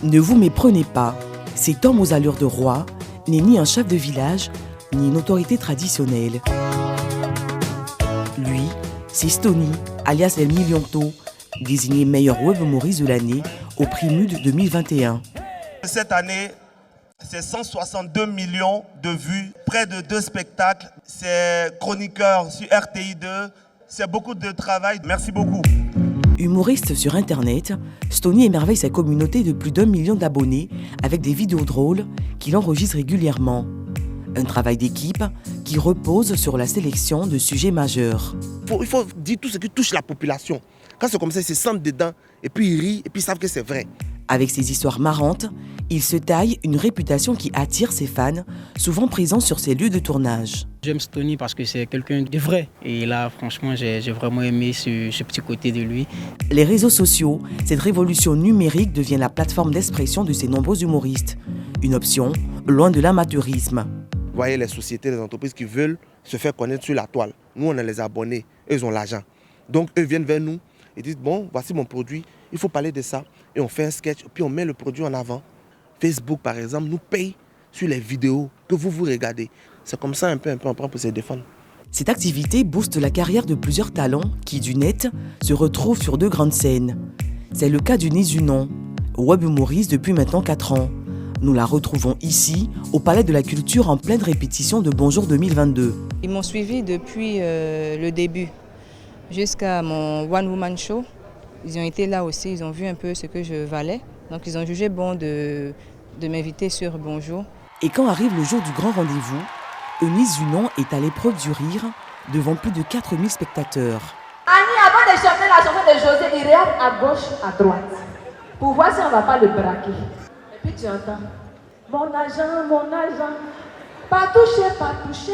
Ne vous méprenez pas, cet homme aux allures de roi n'est ni un chef de village, ni une autorité traditionnelle. Lui, c'est Stony, alias El Millionto, désigné meilleur web humoriste de l'année au prix MUD 2021. Cette année, c'est 162 millions de vues, près de 2 spectacles, c'est chroniqueur sur RTI2, c'est beaucoup de travail, merci beaucoup. Humoriste sur Internet, Stony émerveille sa communauté de plus d'1 million d'abonnés avec des vidéos drôles qu'il enregistre régulièrement. Un travail d'équipe qui repose sur la sélection de sujets majeurs. Il faut dire tout ce qui touche la population. Quand c'est comme ça, ils se sentent dedans et puis ils rient et puis ils savent que c'est vrai. Avec ses histoires marrantes, il se taille une réputation qui attire ses fans, souvent présents sur ses lieux de tournage. J'aime Stony parce que c'est quelqu'un de vrai. Et là, franchement, j'ai vraiment aimé ce petit côté de lui. Les réseaux sociaux, cette révolution numérique devient la plateforme d'expression de ces nombreux humoristes. Une option loin de l'amateurisme. Vous voyez les sociétés, les entreprises qui veulent se faire connaître sur la toile. Nous, on a les abonnés, eux, ils ont l'argent. Donc, eux viennent vers nous et disent, bon, voici mon produit, il faut parler de ça. Et on fait un sketch, puis on met le produit en avant. Facebook, par exemple, nous paye sur les vidéos que vous regardez. C'est comme ça un peu on prend pour se défendre. Cette activité booste la carrière de plusieurs talents qui, du net, se retrouvent sur 2 grandes scènes. C'est le cas du Zunon, web humoriste depuis maintenant 4 ans. Nous la retrouvons ici, au Palais de la Culture, en pleine répétition de Bonjour 2022. Ils m'ont suivi depuis le début, jusqu'à mon One Woman Show. Ils ont été là aussi, ils ont vu un peu ce que je valais. Donc ils ont jugé bon de m'inviter sur Bonjour. Et quand arrive le jour du grand rendez-vous, Eunice Zunon est à l'épreuve du rire devant plus de 4000 spectateurs. Annie, avant de chanter la chanson de José, il regarde à gauche, à droite, pour voir si on ne va pas le braquer. Et puis tu entends, mon agent, pas touché, pas touché.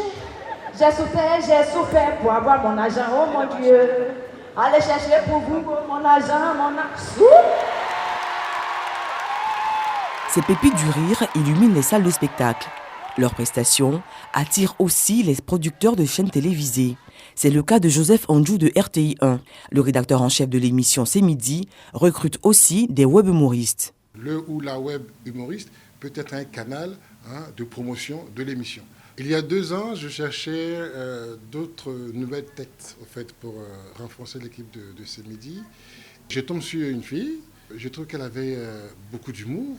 J'ai souffert pour avoir mon agent, oh mon Dieu. Allez chercher pour vous, mon agent. Ces pépites du rire illuminent les salles de spectacle. Leurs prestations attirent aussi les producteurs de chaînes télévisées. C'est le cas de Joseph Anjou de RTI1. Le rédacteur en chef de l'émission C'est Midi recrute aussi des web humoristes. Le ou la web humoriste peut être un canal de promotion de l'émission. Il y a 2 ans, je cherchais d'autres nouvelles têtes en fait, pour renforcer l'équipe de C'est Midi. Je tombe sur une fille, je trouve qu'elle avait beaucoup d'humour.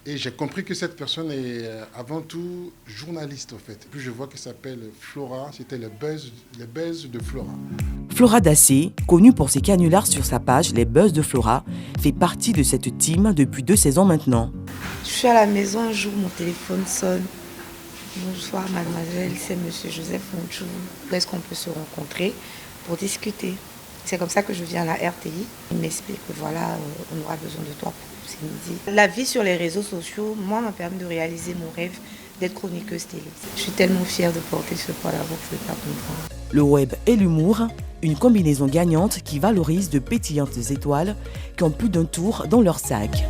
Et j'ai compris que cette personne est avant tout journaliste en fait. Puis je vois qu'elle s'appelle Flora, c'était les buzz de Flora. Flora Dassé, connue pour ses canulars sur sa page Les Buzz de Flora, fait partie de cette team depuis 2 saisons maintenant. Je suis à la maison un jour, mon téléphone sonne. Bonsoir mademoiselle, c'est monsieur Joseph Anjou. Est-ce qu'on peut se rencontrer pour discuter? C'est comme ça que je viens à la RTI. Il m'explique que voilà, on aura besoin de toi pour C'est Midi. La vie sur les réseaux sociaux, moi, m'a permis de réaliser mon rêve d'être chroniqueuse télé. Je suis tellement fière de porter ce poids-là, vous ne pouvez pas comprendre. Le web et l'humour, une combinaison gagnante qui valorise de pétillantes étoiles qui ont plus d'un tour dans leur sac.